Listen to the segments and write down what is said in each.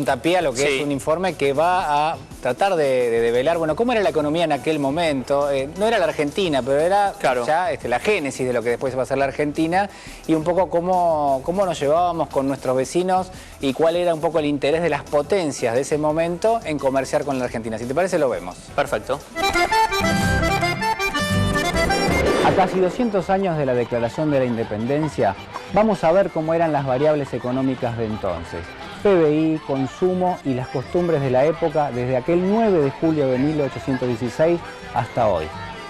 Puntapié a lo que es un informe que va a tratar de develar, bueno, cómo era la economía en aquel momento. No era la Argentina, pero era ya la génesis de lo que después va a ser la Argentina y un poco cómo nos llevábamos con nuestros vecinos y cuál era un poco el interés de las potencias de ese momento en comerciar con la Argentina. Si te parece, lo vemos. Perfecto. A casi 200 años de la Declaración de la Independencia, vamos a ver cómo eran las variables económicas de entonces. PBI, consumo y las costumbres de la época desde aquel 9 de julio de 1816 hasta hoy.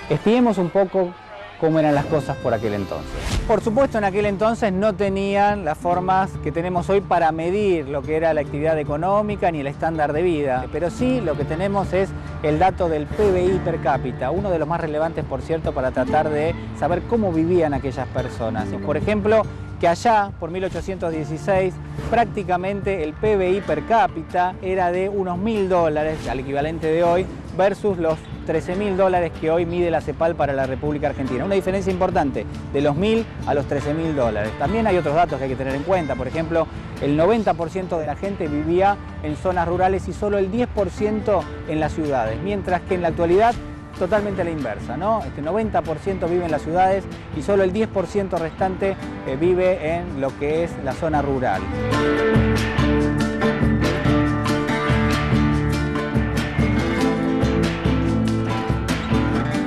Espiemos un poco cómo eran las cosas por aquel entonces. Por supuesto, en aquel entonces no tenían las formas que tenemos hoy para medir lo que era la actividad económica ni el estándar de vida, pero sí lo que tenemos es el dato del PBI per cápita, uno de los más relevantes, por cierto, para tratar de saber cómo vivían aquellas personas. Por ejemplo, que allá, por 1816, prácticamente el PBI per cápita era de unos $1.000, al equivalente de hoy, versus los $13.000 que hoy mide la CEPAL para la República Argentina. Una diferencia importante, de los 1.000 a los $13.000. También hay otros datos que hay que tener en cuenta. Por ejemplo, el 90% de la gente vivía en zonas rurales y solo el 10% en las ciudades, mientras que en la actualidad totalmente a la inversa, ¿no? 90% vive en las ciudades y solo el 10% restante vive en lo que es la zona rural.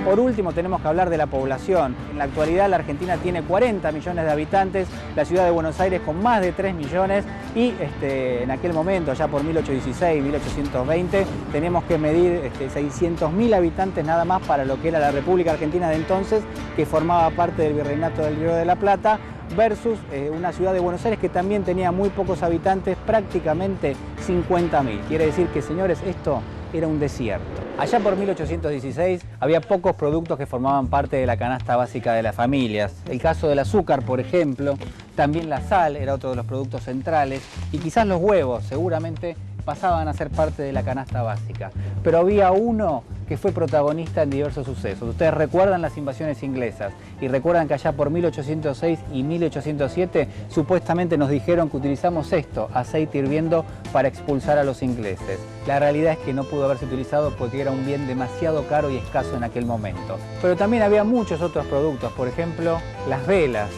Por último, tenemos que hablar de la población. En la actualidad, la Argentina tiene 40 millones de habitantes, la ciudad de Buenos Aires con más de 3 millones y en aquel momento, ya por 1816, 1820, tenemos que medir 600.000 habitantes nada más para lo que era la República Argentina de entonces, que formaba parte del Virreinato del Río de la Plata, versus una ciudad de Buenos Aires que también tenía muy pocos habitantes, prácticamente 50.000. Quiere decir que, señores, esto era un desierto. Allá por 1816 había pocos productos que formaban parte de la canasta básica de las familias. El caso del azúcar, por ejemplo, también la sal era otro de los productos centrales y quizás los huevos seguramente pasaban a ser parte de la canasta básica. Pero había uno que fue protagonista en diversos sucesos. Ustedes recuerdan las invasiones inglesas y recuerdan que allá por 1806 y 1807 supuestamente nos dijeron que utilizamos esto, aceite hirviendo, para expulsar a los ingleses. La realidad es que no pudo haberse utilizado porque era un bien demasiado caro y escaso en aquel momento. Pero también había muchos otros productos, por ejemplo, las velas.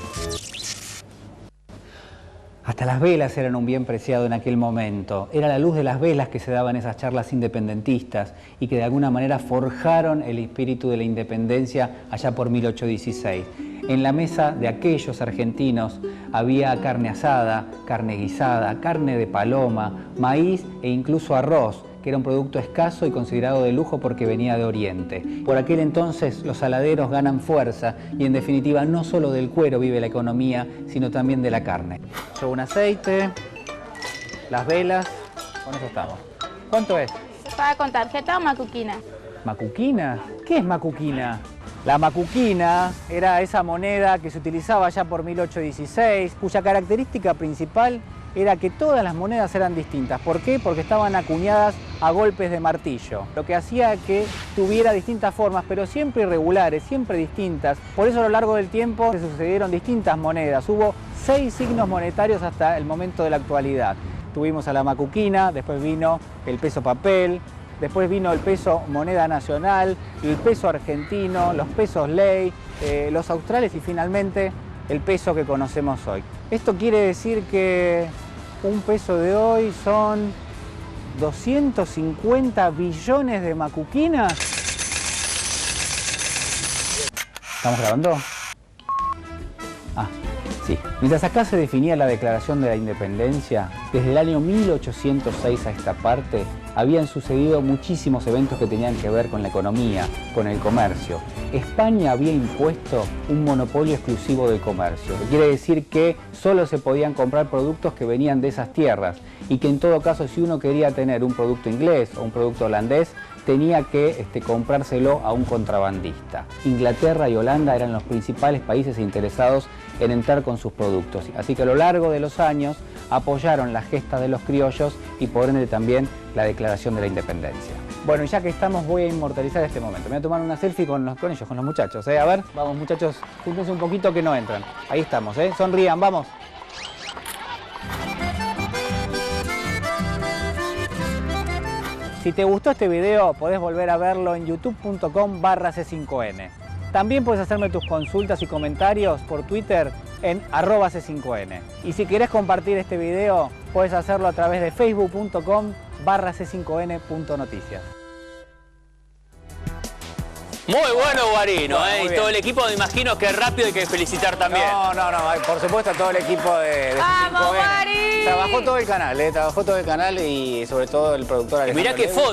Hasta las velas eran un bien preciado en aquel momento. Era la luz de las velas que se daban en esas charlas independentistas y que de alguna manera forjaron el espíritu de la independencia allá por 1816. En la mesa de aquellos argentinos había carne asada, carne guisada, carne de paloma, maíz e incluso arroz, que era un producto escaso y considerado de lujo porque venía de Oriente. Por aquel entonces los saladeros ganan fuerza y en definitiva no solo del cuero vive la economía, sino también de la carne. Yo un aceite, las velas, con eso estamos. ¿Cuánto es? ¿Paga con tarjeta o macuquina? ¿Macuquina? ¿Qué es macuquina? La macuquina era esa moneda que se utilizaba ya por 1816, cuya característica principal era que todas las monedas eran distintas. ¿Por qué? Porque estaban acuñadas a golpes de martillo, lo que hacía que tuviera distintas formas, pero siempre irregulares, siempre distintas. Por eso a lo largo del tiempo se sucedieron distintas monedas. Hubo 6 signos monetarios hasta el momento de la actualidad. Tuvimos a la macuquina, después vino el peso papel, después vino el peso moneda nacional, el peso argentino, los pesos ley, los australes y finalmente el peso que conocemos hoy. Esto quiere decir que un peso de hoy son 250 billones de macuquinas. ¿Estamos grabando? Ah, sí. Mientras acá se definía la Declaración de la Independencia, desde el año 1806 a esta parte, habían sucedido muchísimos eventos que tenían que ver con la economía, con el comercio. España había impuesto un monopolio exclusivo del comercio, lo que quiere decir que solo se podían comprar productos que venían de esas tierras y que en todo caso si uno quería tener un producto inglés o un producto holandés, tenía que comprárselo a un contrabandista. Inglaterra y Holanda eran los principales países interesados en entrar con sus productos, así que a lo largo de los años apoyaron las gestas de los criollos y por ende también la Declaración de la Independencia. Bueno, y ya que estamos, voy a inmortalizar este momento. Me voy a tomar una selfie con ellos, con los muchachos. A ver, vamos muchachos, júntense un poquito que no entran. Ahí estamos, sonrían, vamos. Si te gustó este video, podés volver a verlo en youtube.com/C5N. También puedes hacerme tus consultas y comentarios por Twitter en @C5N. Y si querés compartir este video, puedes hacerlo a través de facebook.com/C5N.noticias. Muy bueno Guarino, Bueno, muy y bien. todo el equipo me imagino que rápido hay que felicitar también. No, por supuesto a todo el equipo de ¡Vamos, C5N. Guari! Trabajó todo el canal y sobre todo el productor Alejandro Mirá qué Lewis. foto.